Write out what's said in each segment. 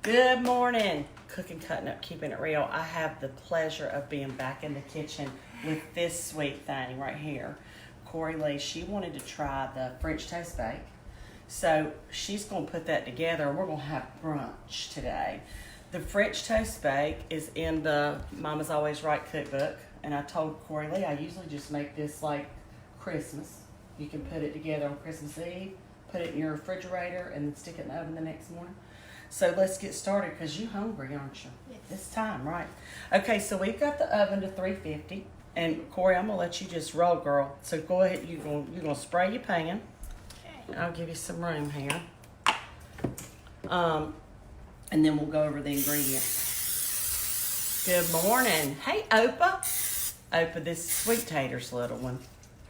Good morning. Cooking, cutting up, keeping it real. I have the pleasure of being back in the kitchen with this sweet thing right here. Cori Lee, she wanted to try the French toast bake. So she's going to put that together and we're going to have brunch today. The French toast bake is in the Mama's Always Right cookbook. And I told Cori Lee I usually just make this like Christmas. You can put it together on Christmas Eve, put it in your refrigerator, and then stick it in the oven the next morning. So let's get started because you're hungry, aren't you? Yes. It's time, right? Okay, so we've got the oven to 350. And Cori, I'm going to let you just roll, girl. So go ahead. You're gonna spray your pan. Okay. I'll give you some room here. And then we'll go over the ingredients. Good morning. Hey, Opa. Opa, this is Sweet Tater's little one.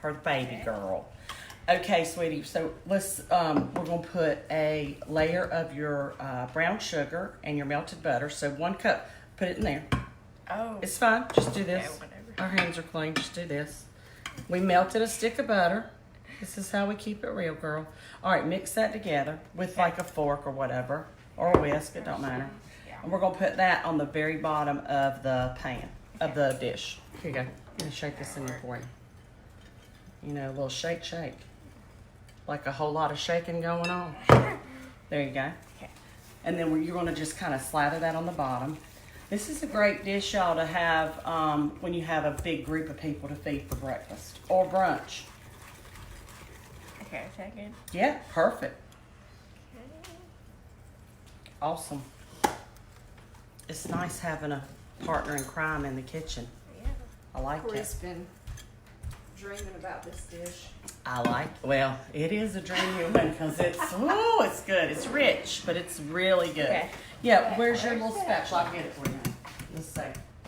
Her baby girl. Okay, sweetie, so let's, we're going to put a layer of your brown sugar and your melted butter. So 1 cup, put it in there. Oh. It's fine, just do this. Okay, whatever. Our hands are clean, just do this. We melted a stick of butter. This is how we keep it real, girl. All right, mix that together with like a fork or whatever, or a whisk, it don't matter. Yeah. And we're going to put that on the very bottom of the pan, of the dish. Here you go. I'm going to shake this in there for you. You know, a little shake, shake. Like a whole lot of shaking going on. There you go. Okay. And then you're going to just kind of slather that on the bottom. This is a great dish, y'all, to have when you have a big group of people to feed for breakfast or brunch. Okay, is that good? Yeah, perfect. Okay. Awesome. It's nice having a partner in crime in the kitchen. Yeah. I like Cori's it. been dreaming about this dish. Well, it is a dream human because it's good. It's rich, but it's really good. Okay. Yeah, where's your little spatula? I'll get it for you. Let's see.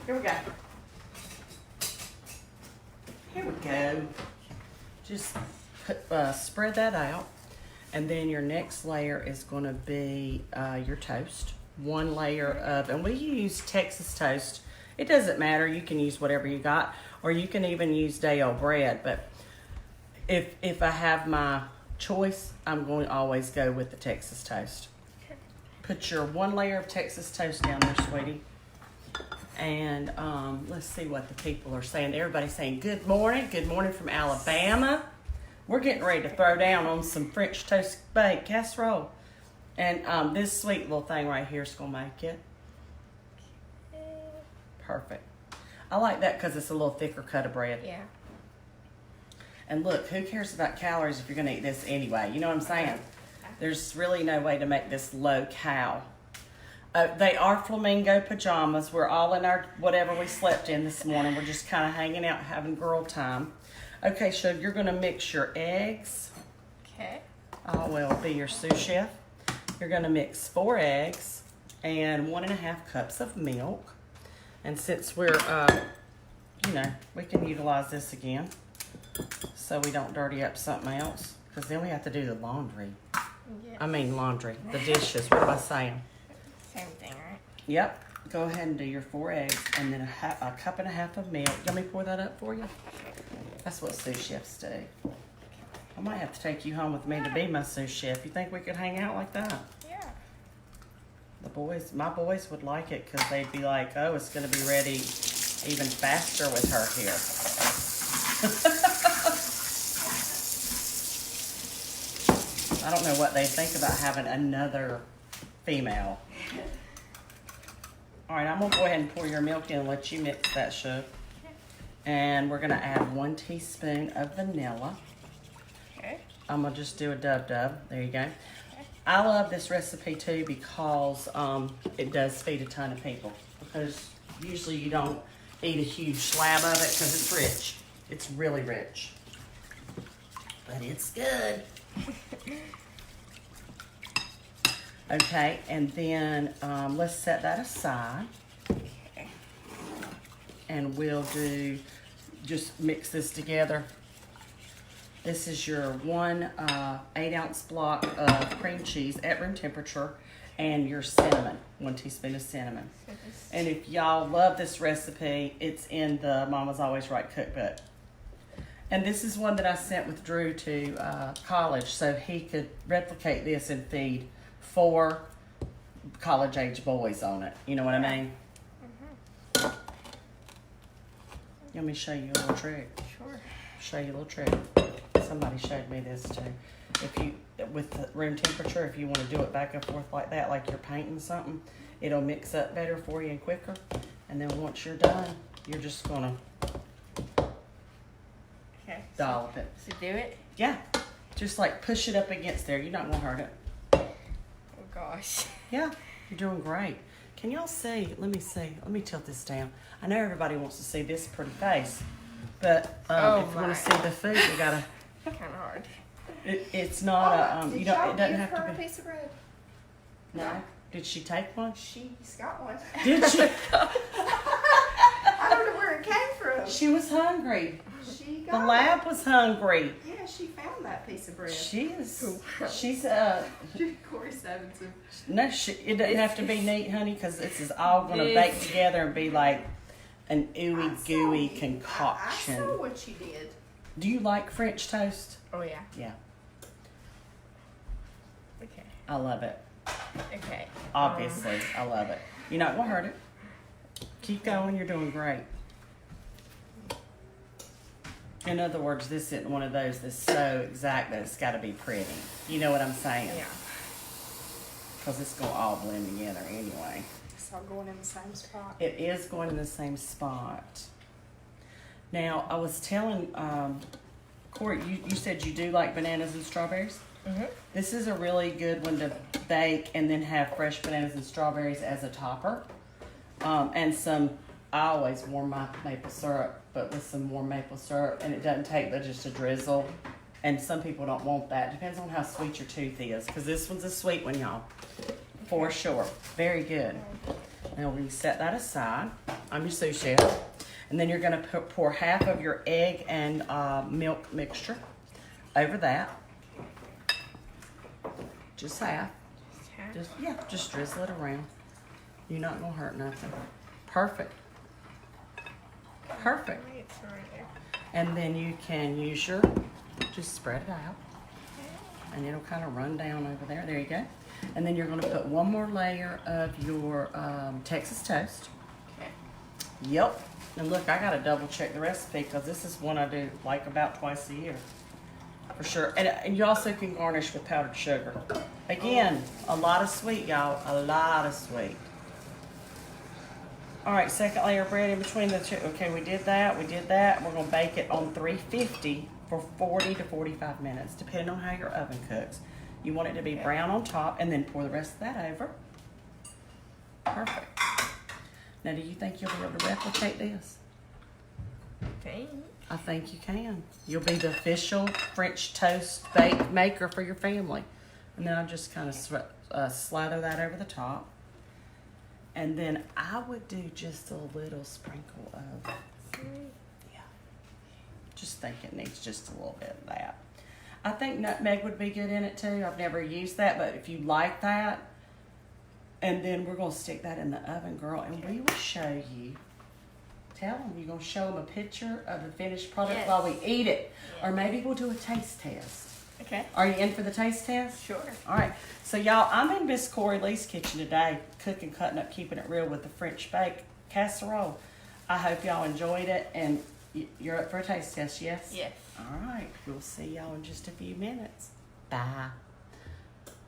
Here we go. Here we go. Just spread that out. And then your next layer is going to be your toast. 1 layer of, and we use Texas toast. It doesn't matter. You can use whatever you got, or you can even use day-old bread. But if I have my choice, I'm going to always go with the Texas toast. Put your 1 layer of Texas toast down there, sweetie. And let's see what the people are saying. Everybody's saying good morning from Alabama. We're getting ready to throw down on some French toast bake casserole. And this sweet little thing right here is going to make it perfect. I like that because it's a little thicker cut of bread. Yeah. And look, who cares about calories if you're going to eat this anyway? You know what I'm saying? There's really no way to make this low cal. They are flamingo pajamas. We're all in our whatever we slept in this morning. We're just kind of hanging out, having girl time. Okay, so you're going to mix your eggs. Okay. I will be your sous chef. You're going to mix 4 eggs and 1.5 cups of milk. And since we're, we can utilize this again so we don't dirty up something else, because then we have to do the laundry. Yeah. The dishes. What am I saying? Same thing, right? Yep. Go ahead and do your 4 eggs and then a 1.5 cups of milk. You want me to pour that up for you? That's what sous chefs do. I might have to take you home with me to be my sous chef. You think we could hang out like that? Yeah. My boys would like it because they'd be like, oh, it's going to be ready even faster with her here. I don't know what they think about having another female. All right, I'm going to go ahead and pour your milk in and let you mix that, sugar. And we're going to add 1 teaspoon of vanilla. Okay. I'm going to just do a dub-dub. There you go. I love this recipe too because it does feed a ton of people. Because usually you don't eat a huge slab of it because it's rich. It's really rich. But it's good. Okay, and then let's set that aside. And we'll just mix this together. This is your 1 8-ounce block of cream cheese at room temperature and your cinnamon, 1 teaspoon of cinnamon. And if y'all love this recipe, it's in the Mama's Always Right cookbook. And this is one that I sent with Drew to college so he could replicate this and feed 4 college age boys on it. You know what I mean? Let me show you a little trick. Sure. Show you a little trick. Somebody showed me this too. If you, with the room temperature, if you want to do it back and forth like that, like you're painting something, it'll mix up better for you and quicker. And then once you're done, you're just gonna Okay. dollop it. So do it. Yeah, just like push it up against there. You're not gonna hurt it. Oh gosh. Yeah, you're doing great. Can y'all see? Let me see. Let me tilt this down. I know everybody wants to see this pretty face, but if you want to see the food, you gotta. Kind of hard. It's not a. Did You don't. y'all It doesn't give have her to a be. piece of bread? No. Did she take one? She's got one. Did she? I don't know where it came from. She was hungry. She The got lab was hungry. it. Yeah, she found that piece of bread. She is. Wow. She's Cori's having some. No, it doesn't have to be neat, honey, because this is all gonna bake together and be like an ooey gooey I concoction. saw what you did. Do you like French toast? Oh yeah. Yeah, Okay. I love it. Okay. Obviously, I love it. You're not gonna hurt it. Keep going. You're doing great. In other words, this isn't one of those that's so exact that it's got to be pretty. You know what I'm saying? Yeah. Because it's gonna all blend together anyway. It's all going in the same spot. It is going in the same spot. Now, I was telling Cori, you said you do like bananas and strawberries? Mm-hmm. This is a really good one to bake and then have fresh bananas and strawberries as a topper. And some, I always warm my maple syrup, but with some warm maple syrup, and it doesn't take but just a drizzle. And some people don't want that. Depends on how sweet your tooth is, because this one's a sweet one, y'all. For sure. Very good. Now we set that aside. I'm your sous chef. And then you're going to pour half of your egg and milk mixture over that. Just half. Just drizzle it around. You're not going to hurt nothing. Perfect. Perfect. It's right there. And then you can use your, just spread it out. And it'll kind of run down over there. There you go. And then you're going to put one more layer of your Texas toast. Okay. Yep. And look, I got to double check the recipe because this is one I do like about twice a year. For sure. And you also can garnish with powdered sugar. Again, a lot of sweet, y'all. A lot of sweet. All right, second layer of bread in between the two. Okay, we did that. We're going to bake it on 350 for 40 to 45 minutes, depending on how your oven cooks. You want it to be brown on top, and then pour the rest of that over. Perfect. Now, do you think you'll be able to replicate this? Thanks. I think you can. You'll be the official French toast bake maker for your family. And then I'll just kind of slather that over the top. And then I would do just a little sprinkle of, yeah. Just think it needs just a little bit of that. I think nutmeg would be good in it too. I've never used that, but if you like that, and then we're going to stick that in the oven, girl, and we will show you. Tell them, you're going to show them a picture of the finished product while we eat it. Or maybe we'll do a taste test. Okay. Are you in for the taste test? Sure. All right. So, y'all, I'm in Miss Cori Lee's kitchen today, cooking, cutting up, keeping it real with the French bake casserole. I hope y'all enjoyed it, and you're up for a taste test, yes? Yes. All right. We'll see y'all in just a few minutes. Bye.